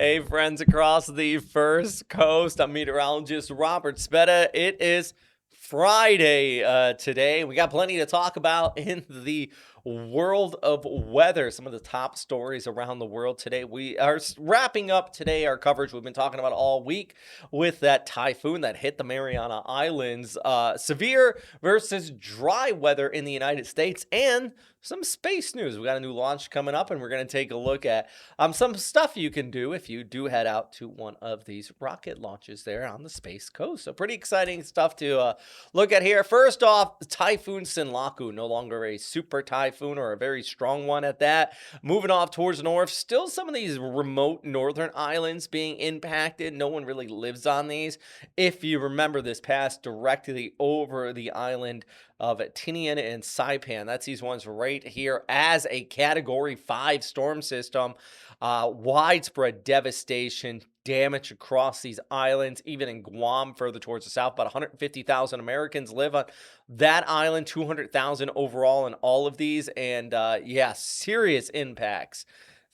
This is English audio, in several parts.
Hey, friends across the first coast. I'm meteorologist Robert Speta. It is Friday today. We got plenty to talk about in the world of weather. Some of the top stories around the world today. We are wrapping up today our coverage we've been talking about all week with that typhoon that hit the Mariana Islands. Severe versus dry weather in the United States and some space news. We got a new launch coming up, and we're going to take a look at some stuff you can do if you do head out to one of these rocket launches there on the Space Coast. So pretty exciting stuff to look at here. First off, Typhoon Sinlaku, no longer a super typhoon or a very strong one at that. Moving off towards the north, still some of these remote northern islands being impacted. No one really lives on these. If you remember, this passed directly over the island of Tinian and Saipan. That's these ones right here as a Category 5 storm system. Widespread devastation, damage across these islands, even in Guam further towards the south. About 150,000 Americans live on that island, 200,000 overall in all of these. And yeah, serious impacts.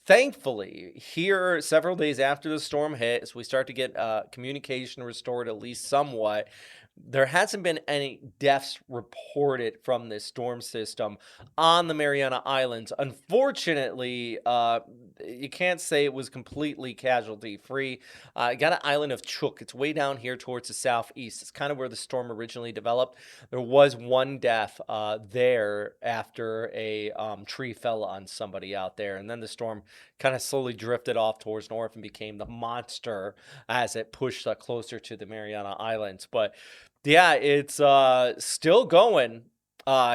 Thankfully, here several days after the storm hit, as we start to get communication restored at least somewhat, there hasn't been any deaths reported from this storm system on the Mariana Islands. Unfortunately, you can't say it was completely casualty free. Got an island of Chuuk. It's way down here towards the southeast. It's kind of where the storm originally developed. There was one death there after a tree fell on somebody out there. And then the storm kind of slowly drifted off towards north and became the monster as it pushed closer to the Mariana Islands. But yeah, it's still going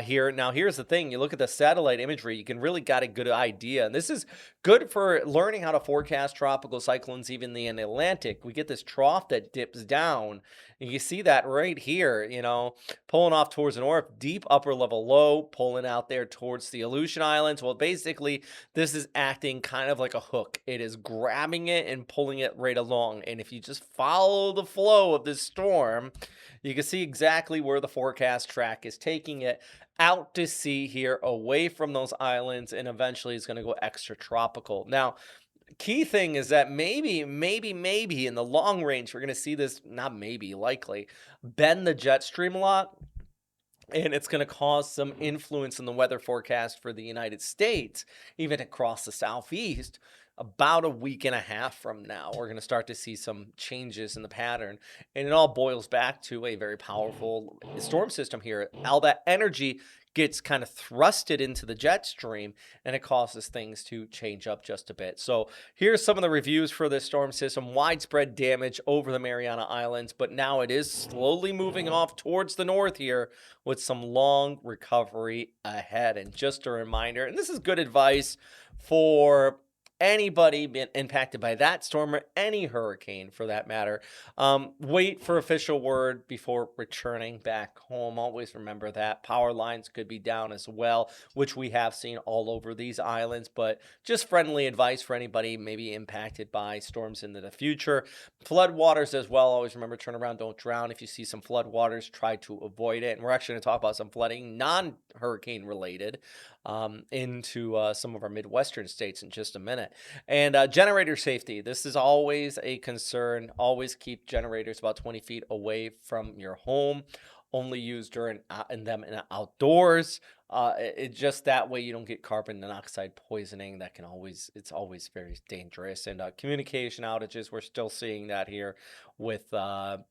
here. Now, here's the thing. You look at the satellite imagery, you can really got a good idea. And this is good for learning how to forecast tropical cyclones, even in the Atlantic. We get this trough that dips down. And you see that right here, pulling off towards the north, deep upper level low, pulling out there towards the Aleutian Islands. Well, basically, this is acting kind of like a hook. It is grabbing it and pulling it right along. And if you just follow the flow of this storm, you can see exactly where the forecast track is taking it out to sea here, away from those islands, and eventually it's going to go extratropical. Now, key thing is that maybe in the long range, we're going to see this, not maybe, likely, bend the jet stream a lot. And it's going to cause some influence in the weather forecast for the United States, even across the southeast. About a week and a half from now, we're going to start to see some changes in the pattern. And it all boils back to a very powerful storm system here. All that energy gets kind of thrusted into the jet stream, and it causes things to change up just a bit. So here's some of the reviews for this storm system. Widespread damage over the Mariana Islands, but now it is slowly moving off towards the north here with some long recovery ahead. And just a reminder, and this is good advice for anybody been impacted by that storm or any hurricane for that matter, wait for official word before returning back home. Always remember that. Power lines could be down as well, which we have seen all over these islands, but just friendly advice for anybody maybe impacted by storms into the future. Flood waters as well. Always remember, turn around, don't drown. If you see some flood waters, try to avoid it. And we're actually going to talk about some flooding, non-hurricane related, into some of our Midwestern states in just a minute. And generator safety. This is always a concern. Always keep generators about 20 feet away from your home. Only use during them in outdoors. It just that way you don't get carbon monoxide poisoning. It's always very dangerous. And communication outages, we're still seeing that here with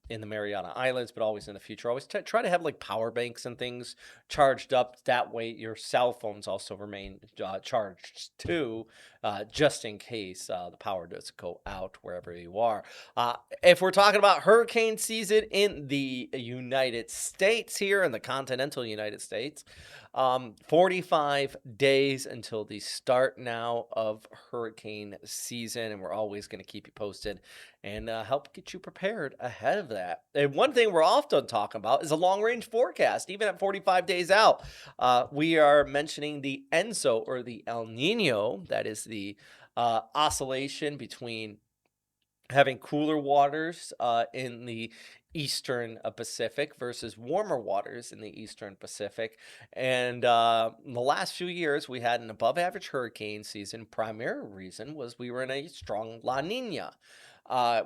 in the Mariana Islands, but always in the future. Always try to have like power banks and things charged up. That way your cell phones also remain charged too, just in case the power does go out wherever you are. If we're talking about hurricane season in the United States here, in the continental United States, 45 days until the start now of hurricane season, and we're always going to keep you posted and help get you prepared ahead of that. And one thing we're often talking about is a long-range forecast, even at 45 days out. We are mentioning the ENSO, or the El Nino. That is the oscillation between having cooler waters in the eastern Pacific versus warmer waters in the eastern Pacific. And in the last few years, we had an above average hurricane season. Primary reason was we were in a strong La Nina.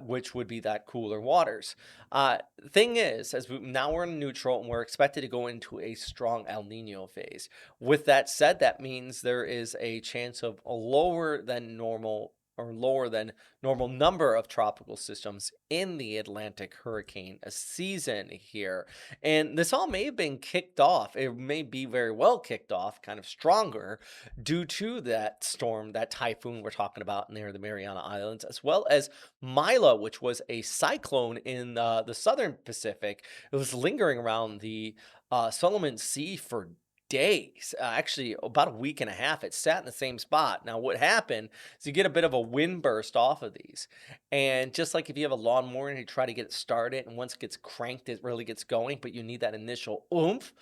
Which would be that cooler waters. Thing is, now we're in neutral and we're expected to go into a strong El Nino phase. With that said, that means there is a chance of a lower than normal or lower than normal number of tropical systems in the Atlantic hurricane season here. And this all may have been kicked off. It may be very well kicked off, kind of stronger, due to that storm, that typhoon we're talking about near the Mariana Islands, as well as Mila, which was a cyclone in the southern Pacific. It was lingering around the Solomon Sea for days, actually about a week and a half. It sat in the same spot. Now what happened is you get a bit of a wind burst off of these, and just like if you have a lawnmower and you try to get it started, and once it gets cranked it really gets going, but you need that initial oomph.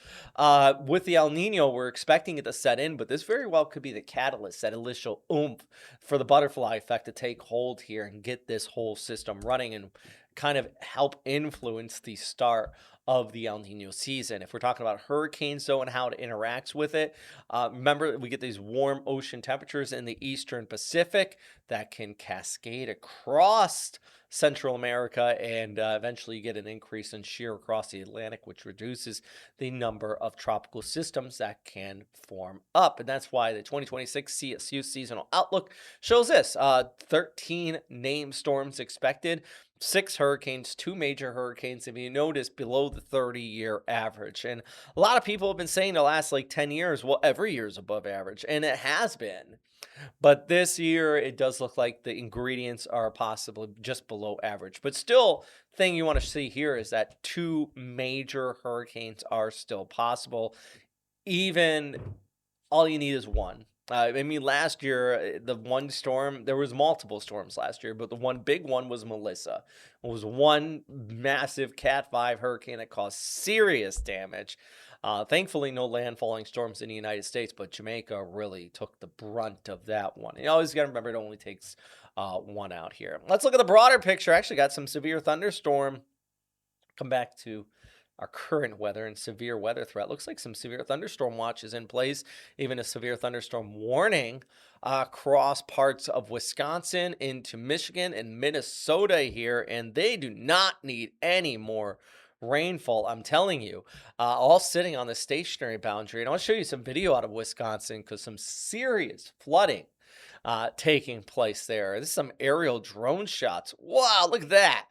With the El Nino, we're expecting it to set in, but this very well could be the catalyst, that initial oomph for the butterfly effect to take hold here and get this whole system running and kind of help influence the start of the El Nino season. If we're talking about hurricanes, though, and how it interacts with it, remember we get these warm ocean temperatures in the eastern Pacific that can cascade across Central America, and eventually you get an increase in shear across the Atlantic, which reduces the number of tropical systems that can form up. And that's why the 2026 CSU seasonal outlook shows this 13 named storms expected, 6 hurricanes, 2 major hurricanes, if you notice, below the 30-year average. And a lot of people have been saying the last like 10 years, well, every year is above average, and it has been. But this year, it does look like the ingredients are possibly just below average. But still, thing you want to see here is that 2 major hurricanes are still possible. Even all you need is one. I mean, last year, the one storm, there was multiple storms last year, but the one big one was Melissa. It was one massive Cat 5 hurricane that caused serious damage. Thankfully, no landfalling storms in the United States, but Jamaica really took the brunt of that one. You always got to remember it only takes one out here. Let's look at the broader picture. Actually got some severe thunderstorm. Come back to our current weather and severe weather threat. Looks like some severe thunderstorm watch is in place, even a severe thunderstorm warning across parts of Wisconsin into Michigan and Minnesota here, and they do not need any more rainfall. I'm telling you, all sitting on the stationary boundary. And I'll show you some video out of Wisconsin because some serious flooding taking place there. This is some aerial drone shots. Wow, look at that.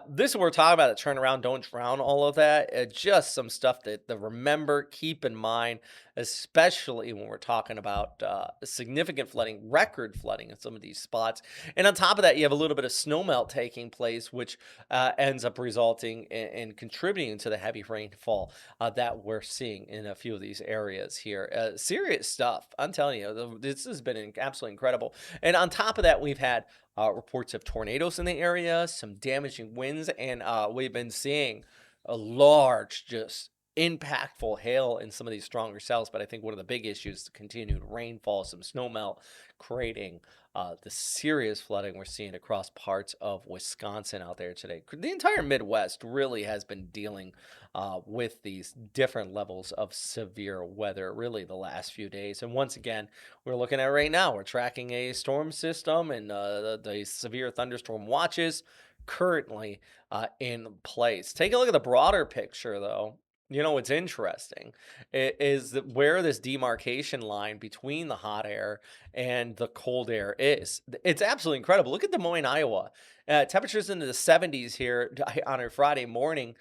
This is what we're talking about, the turn around, don't drown, all of that. Just some stuff to remember, keep in mind, especially when we're talking about significant flooding, record flooding in some of these spots. And on top of that, you have a little bit of snowmelt taking place, which ends up resulting in contributing to the heavy rainfall that we're seeing in a few of these areas here. Serious stuff. I'm telling you, this has been absolutely incredible. And on top of that, we've had reports of tornadoes in the area, some damaging winds, and we've been seeing a large, just impactful hail in some of these stronger cells. But I think one of the big issues is the continued rainfall, some snowmelt, creating the serious flooding we're seeing across parts of Wisconsin out there today. The entire Midwest really has been dealing with these different levels of severe weather really the last few days. And once again, we're looking at right now, we're tracking a storm system and the severe thunderstorm watches currently in place. Take a look at the broader picture, though. You know what's interesting is that where this demarcation line between the hot air and the cold air is. It's absolutely incredible. Look at Des Moines, Iowa. Temperatures into the 70s here on a Friday morning,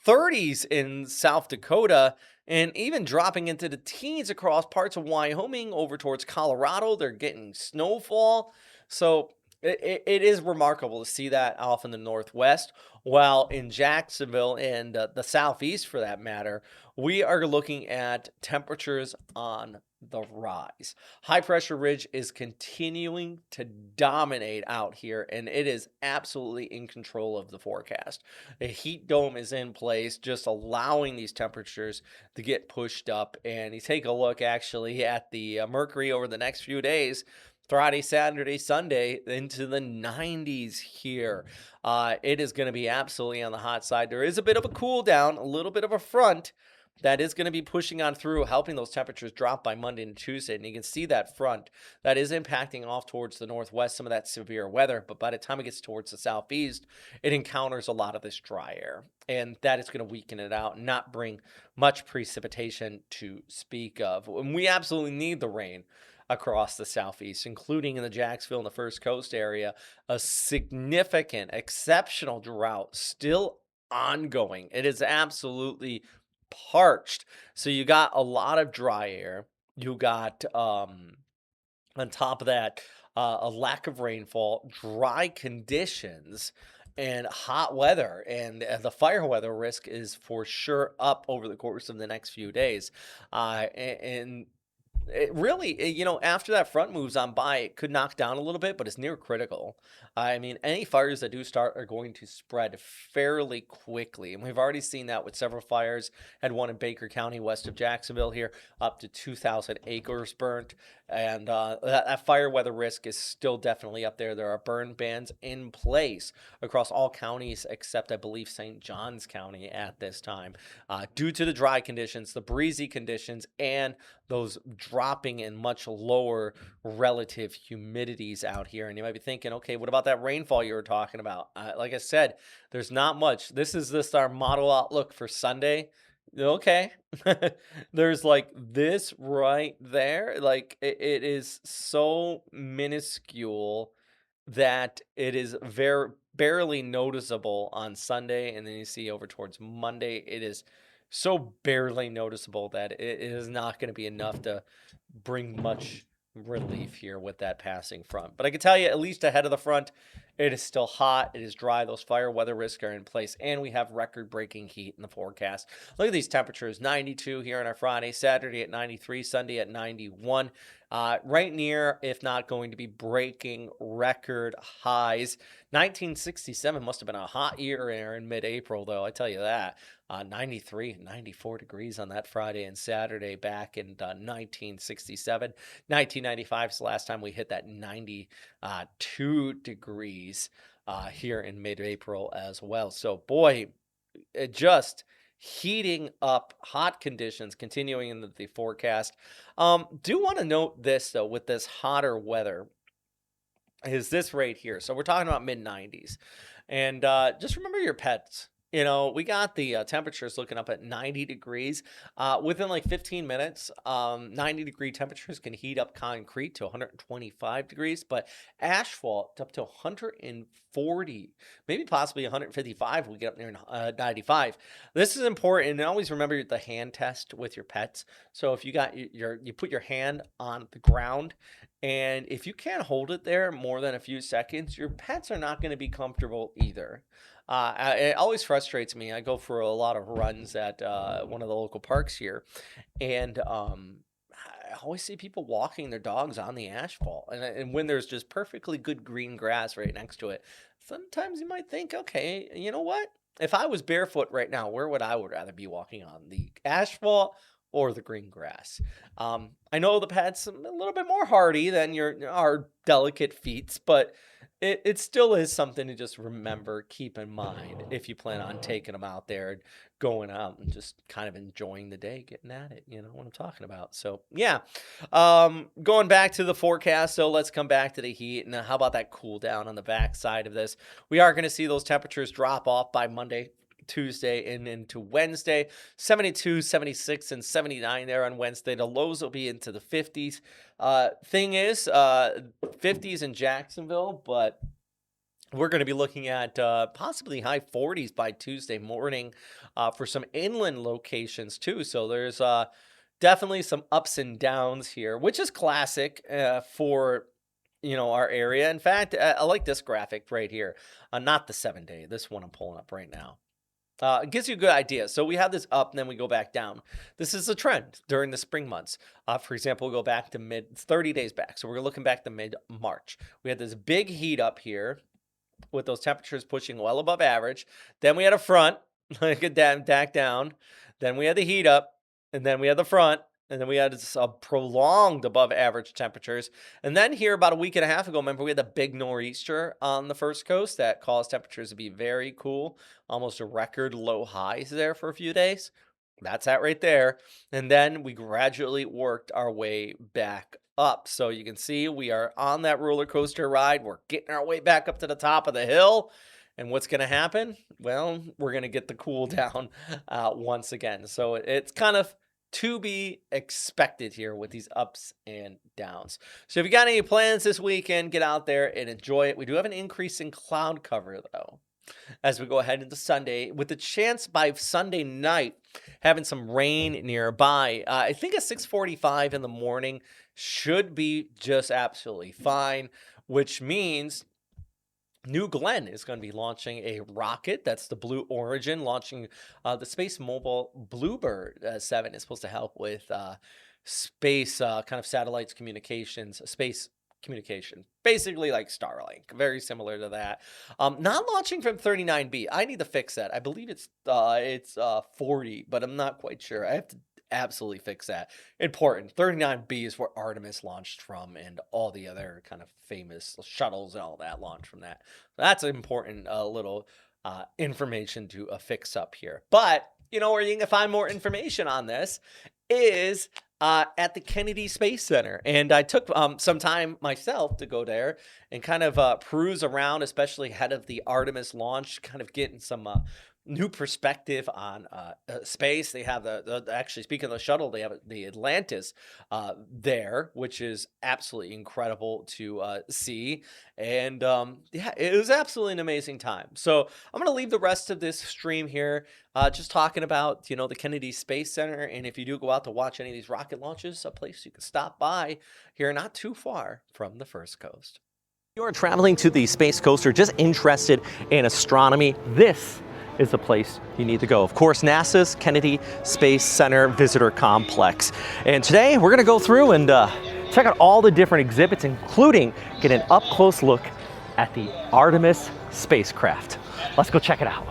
30s in South Dakota, and even dropping into the teens across parts of Wyoming over towards Colorado. They're getting snowfall. So it is remarkable to see that off in the Northwest. While in Jacksonville and the Southeast, for that matter, we are looking at temperatures on the rise. High pressure ridge is continuing to dominate out here, and it is absolutely in control of the forecast. The heat dome is in place, just allowing these temperatures to get pushed up. And you take a look actually at the mercury over the next few days. Friday, Saturday, Sunday into the 90s here. It is going to be absolutely on the hot side. There is a bit of a cool down, a little bit of a front that is going to be pushing on through, helping those temperatures drop by Monday and Tuesday. And you can see that front that is impacting off towards the northwest, some of that severe weather. But by the time it gets towards the southeast, it encounters a lot of this dry air. And that is going to weaken it out and not bring much precipitation to speak of. And we absolutely need the rain across the southeast, including in the Jacksonville and the First Coast area. A significant, exceptional drought still ongoing. It is absolutely parched. So you got a lot of dry air. You got on top of that, a lack of rainfall, dry conditions, and hot weather. And the fire weather risk is for sure up over the course of the next few days. And it really, after that front moves on by, it could knock down a little bit, but it's near critical. I mean, any fires that do start are going to spread fairly quickly. And we've already seen that with several fires. Had one in Baker County, west of Jacksonville here, up to 2,000 acres burnt. And that fire weather risk is still definitely up there. There are burn bans in place across all counties except, I believe, St. Johns County at this time, due to the dry conditions, the breezy conditions, and those dropping and much lower relative humidities out here. And you might be thinking, okay, what about that rainfall you were talking about? Like I said, there's not much. This is just our model outlook for Sunday. Okay. There's like this right there. Like it is so minuscule that it is very barely noticeable on Sunday, and then you see over towards Monday, it is so barely noticeable that it is not going to be enough to bring much relief here with that passing front. But I can tell you, at least ahead of the front, it is still hot. It is dry. Those fire weather risks are in place, and we have record-breaking heat in the forecast. Look at these temperatures: 92 here on our Friday, Saturday at 93, Sunday at 91. Right near, if not going to be breaking record highs. 1967 must have been a hot year there in mid-April, though. I tell you that. 93, 94 degrees on that Friday and Saturday back in 1967. 1995 is the last time we hit that 92 degrees here in mid-April as well. So, boy, it just heating up, hot conditions continuing in the forecast. Do want to note this, though, with this hotter weather, is this right here. So we're talking about mid 90s. And just remember your pets. We got the temperatures looking up at 90 degrees. Within like 15 minutes, 90-degree temperatures can heat up concrete to 125 degrees, but asphalt up to 140, maybe possibly 155. We get up near 95. This is important, and always remember the hand test with your pets. So if you got you put your hand on the ground, and if you can't hold it there more than a few seconds, your pets are not going to be comfortable either. It always frustrates me. I go for a lot of runs at one of the local parks here, and I always see people walking their dogs on the asphalt. And when there's just perfectly good green grass right next to it, sometimes you might think, okay, you know what? If I was barefoot right now, where would I would rather be walking on, the asphalt or the green grass? I know the pet's a little bit more hardy than our delicate feet, but it still is something to just remember, keep in mind if you plan on taking them out there and going out and just kind of enjoying the day, getting at it. You know what I'm talking about. So yeah, going back to the forecast. So let's come back to the heat. And how about that cool down on the back side of this? We are going to see those temperatures drop off by Monday, Tuesday, and into Wednesday. 72, 76, and 79 there on Wednesday. The lows will be into the 50s. Thing is, 50s in Jacksonville, but we're going to be looking at possibly high 40s by Tuesday morning for some inland locations too. So there's definitely some ups and downs here, which is classic for our area. In fact, I like this graphic right here. Not the 7-day. This one I'm pulling up right now. It gives you a good idea. So we have this up, and then we go back down. This is a trend during the spring months. For example, we'll go back to 30 days back. So we're looking back to mid-March. We had this big heat up here with those temperatures pushing well above average. Then we had a front, like a back down. Then we had the heat up, and then we had the front, And then we had prolonged above average temperatures. And then here about a week and a half ago, remember we had the big nor'easter on the first coast that caused temperatures to be very cool, almost a record low highs there for a few days. That's that right there. And then we gradually worked our way back up. So you can see we are on that roller coaster ride. We're getting our way back up to the top of the hill. And what's going to happen? Well, we're going to get the cool down once again. So it's kind of to be expected here with these ups and downs. So if you got any plans this weekend, get out there and enjoy it. We do have an increase in cloud cover, though, as we go ahead into Sunday, with the chance by Sunday night having some rain nearby. I think at 6:45 in the morning should be just absolutely fine, which means New Glenn is going to be launching a rocket. That's the Blue Origin, launching the Space Mobile Bluebird 7 is supposed to help with space kind of satellites communications, space communication, basically like Starlink, very similar to that. Not launching from 39B. I need to fix that. I believe it's 40, but I'm not quite sure. I have to absolutely fix that. Important. 39B is where Artemis launched from, and all the other kind of famous shuttles and all that launched from that. That's an important little information to fix up here. But you know where you can find more information on this is at the Kennedy Space Center. And I took some time myself to go there and kind of peruse around, especially ahead of the Artemis launch, kind of getting some new perspective on space. They have actually, speaking of the shuttle, they have the Atlantis there, which is absolutely incredible to see. And yeah, it was absolutely an amazing time. So I'm going to leave the rest of this stream here just talking about, you know, the Kennedy Space Center. And if you do go out to watch any of these rocket launches, a place you can stop by here not too far from the First Coast. If you are traveling to the Space Coast or just interested in astronomy, this is the place you need to go. Of course, NASA's Kennedy Space Center Visitor Complex. And today we're going to go through and check out all the different exhibits, including get an up-close look at the Artemis spacecraft. Let's go check it out.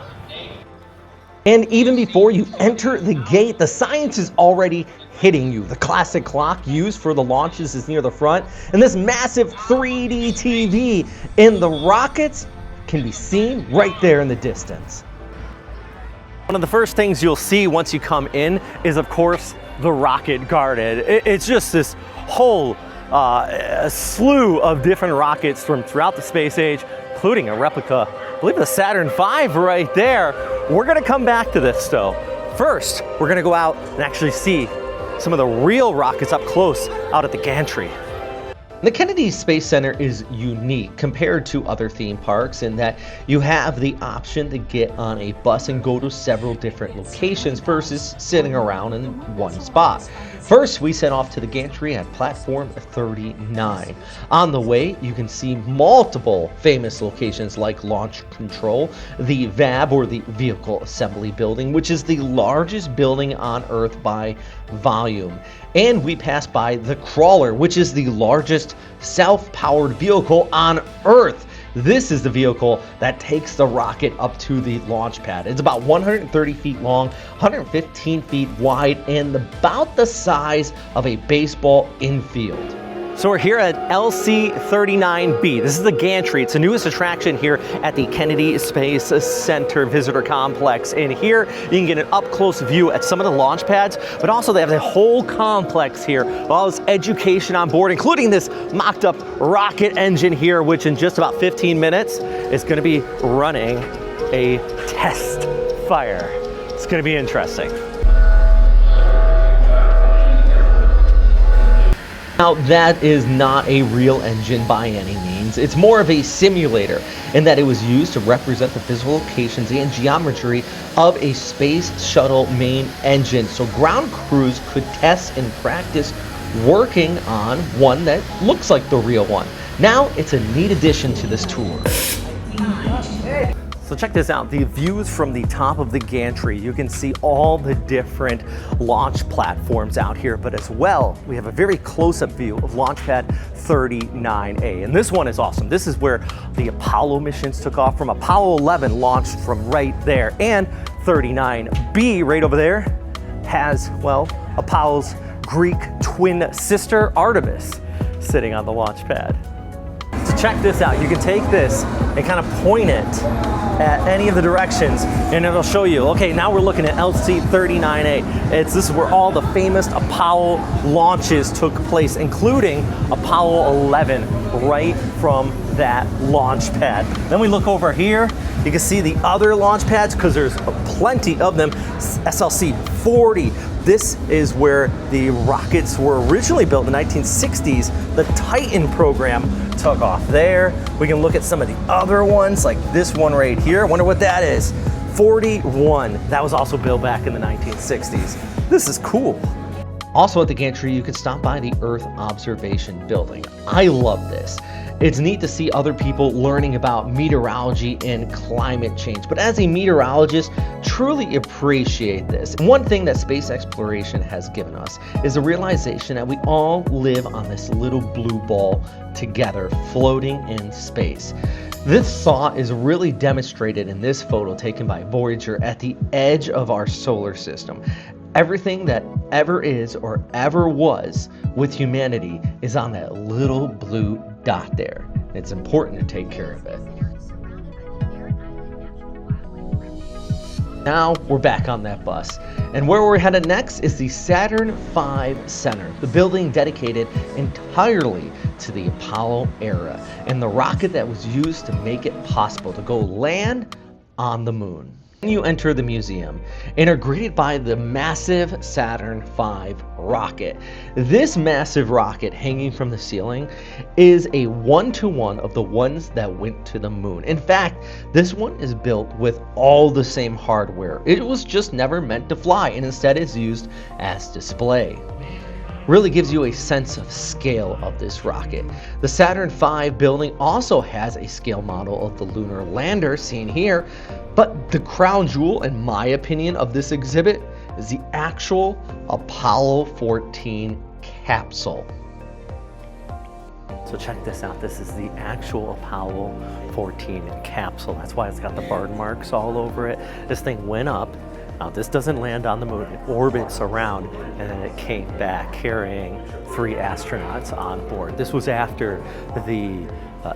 And even before you enter the gate, the science is already hitting you. The classic clock used for the launches is near the front, and this massive 3D TV in the rockets can be seen right there in the distance. One of the first things you'll see once you come in is, of course, the rocket garden. It's just this whole slew of different rockets from throughout the space age, including a replica, I believe the Saturn V right there. We're gonna come back to this though. First, we're gonna go out and actually see some of the real rockets up close out at the gantry. The Kennedy Space Center is unique compared to other theme parks in that you have the option to get on a bus and go to several different locations versus sitting around in one spot. First, we set off to the gantry at platform 39. On the way, you can see multiple famous locations like Launch Control, the VAB or the Vehicle Assembly Building, which is the largest building on Earth by volume. And we pass by the Crawler, which is the largest self-powered vehicle on Earth. This is the vehicle that takes the rocket up to the launch pad. It's about 130 feet long, 115 feet wide, and about the size of a baseball infield. So we're here at LC39B. This is the gantry. It's the newest attraction here at the Kennedy Space Center Visitor Complex. And here you can get an up-close view at some of the launch pads, but also they have the whole complex here. All this education on board, including this mocked-up rocket engine here, which in just about 15 minutes is going to be running a test fire. It's going to be interesting. Now, that is not a real engine by any means. It's more of a simulator in that it was used to represent the physical locations and geometry of a space shuttle main engine. So ground crews could test and practice working on one that looks like the real one. Now, it's a neat addition to this tour. So check this out, the views from the top of the gantry. You can see all the different launch platforms out here, but as well, we have a very close-up view of launch pad 39A. And this one is awesome. This is where the Apollo missions took off from. Apollo 11 launched from right there. And 39B right over there has, well, Apollo's Greek twin sister Artemis sitting on the launch pad. So check this out. You can take this and kind of point it at any of the directions and it'll show you, okay, now we're looking at LC-39A. This is where all the famous Apollo launches took place, including Apollo 11, right from that launch pad. Then we look over here, you can see the other launch pads because there's plenty of them. SLC-40. This is where the rockets were originally built in the 1960s. The Titan program took off there. We can look at some of the other ones, like this one right here. I wonder what that is. 41. That was also built back in the 1960s. This is cool. Also at the gantry, you can stop by the Earth Observation Building. I love this. It's neat to see other people learning about meteorology and climate change, but as a meteorologist, truly appreciate this. One thing that space exploration has given us is a realization that we all live on this little blue ball together, floating in space. This thought is really demonstrated in this photo taken by Voyager at the edge of our solar system. Everything that ever is or ever was with humanity is on that little blue dot there. It's important to take care of it. Now we're back on that bus. And where we're headed next is the Saturn V Center, the building dedicated entirely to the Apollo era and the rocket that was used to make it possible to go land on the moon. You enter the museum and are greeted by the massive Saturn V rocket. This massive rocket hanging from the ceiling is a one-to-one of the ones that went to the moon. In fact, this one is built with all the same hardware. It was just never meant to fly and instead is used as display. Really gives you a sense of scale of this rocket. The Saturn V building also has a scale model of the lunar lander seen here, but the crown jewel, in my opinion, of this exhibit is the actual Apollo 14 capsule. So check this out. This is the actual Apollo 14 capsule. That's why it's got the burn marks all over it. This thing went up. Now this doesn't land on the moon, it orbits around, and then it came back carrying 3 astronauts on board. This was after the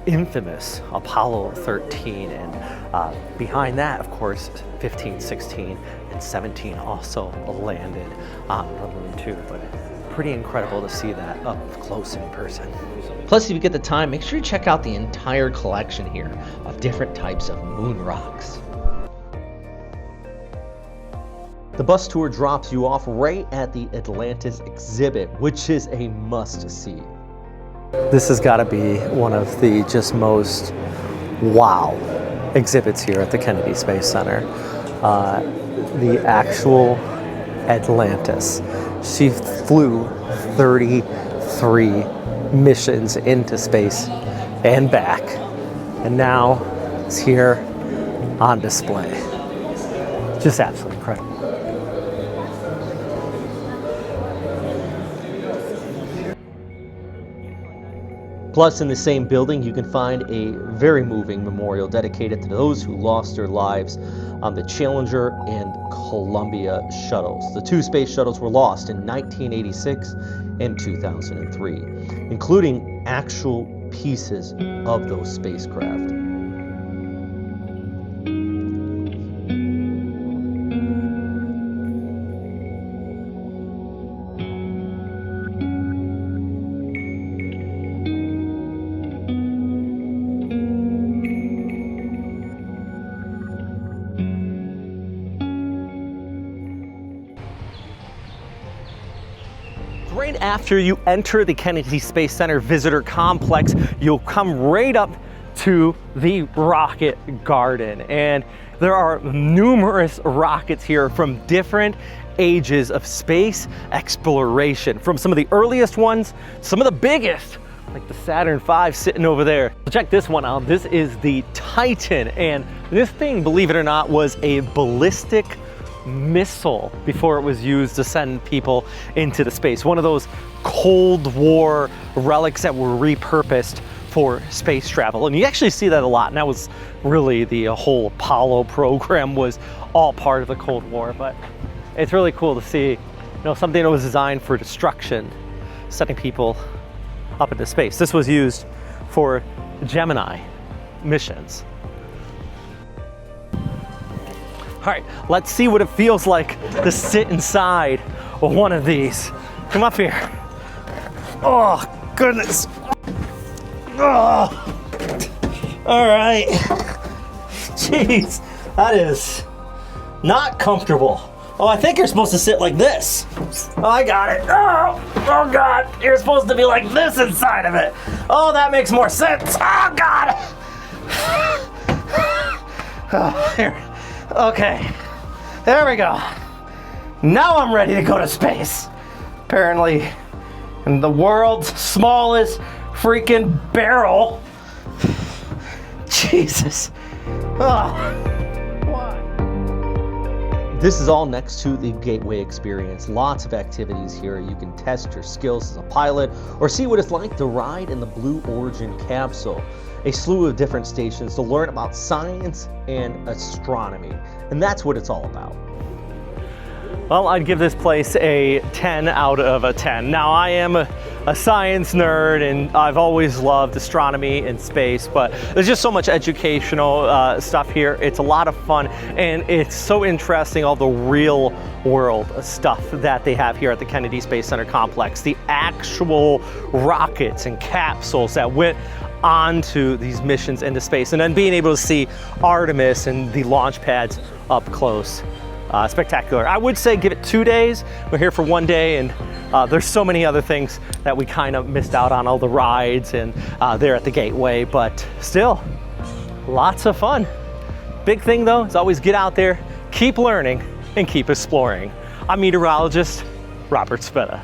infamous Apollo 13, and behind that, of course, 15, 16, and 17 also landed on the moon too. But pretty incredible to see that up close in person. Plus, if you get the time, make sure you check out the entire collection here of different types of moon rocks. The bus tour drops you off right at the Atlantis exhibit, which is a must-see. This has got to be one of the just most wow exhibits here at the Kennedy Space Center. The actual Atlantis. She flew 33 missions into space and back, and now it's here on display. Just absolutely incredible. Plus, in the same building, you can find a very moving memorial dedicated to those who lost their lives on the Challenger and Columbia shuttles. The 2 space shuttles were lost in 1986 and 2003, including actual pieces of those spacecraft. Right after you enter the Kennedy Space Center Visitor Complex, you'll come right up to the rocket garden. And there are numerous rockets here from different ages of space exploration. From some of the earliest ones, some of the biggest, like the Saturn V sitting over there. Check this one out. This is the Titan. And this thing, believe it or not, was a ballistic missile before it was used to send people into the space. One of those Cold War relics that were repurposed for space travel. And you actually see that a lot. And that was really the whole Apollo program was all part of the Cold War. But it's really cool to see something that was designed for destruction, setting people up into space. This was used for Gemini missions. All right, let's see what it feels like to sit inside of one of these. Come up here. Oh, goodness. Oh. All right. Jeez, that is not comfortable. Oh, I think you're supposed to sit like this. Oh, I got it. Oh God, you're supposed to be like this inside of it. Oh, that makes more sense. Oh God. Oh, here. Okay, there we go. Now I'm ready to go to space. Apparently, in the world's smallest freaking barrel. Jesus. Oh. This is all next to the Gateway experience. Lots of activities here. You can test your skills as a pilot or see what it's like to ride in the Blue Origin capsule. A slew of different stations to learn about science and astronomy. And that's what it's all about. Well, I'd give this place a 10 out of a 10. Now, I am a science nerd and I've always loved astronomy and space, but there's just so much educational stuff here. It's a lot of fun and it's so interesting, all the real world stuff that they have here at the Kennedy Space Center complex. The actual rockets and capsules that went onto these missions into space, and then being able to see Artemis and the launch pads up close. Spectacular. I would say give it 2 days. We're here for 1 day, and there's so many other things that we kind of missed out on, all the rides and there at the Gateway, but still, lots of fun. Big thing though is always get out there, keep learning, and keep exploring. I'm meteorologist Robert Speta.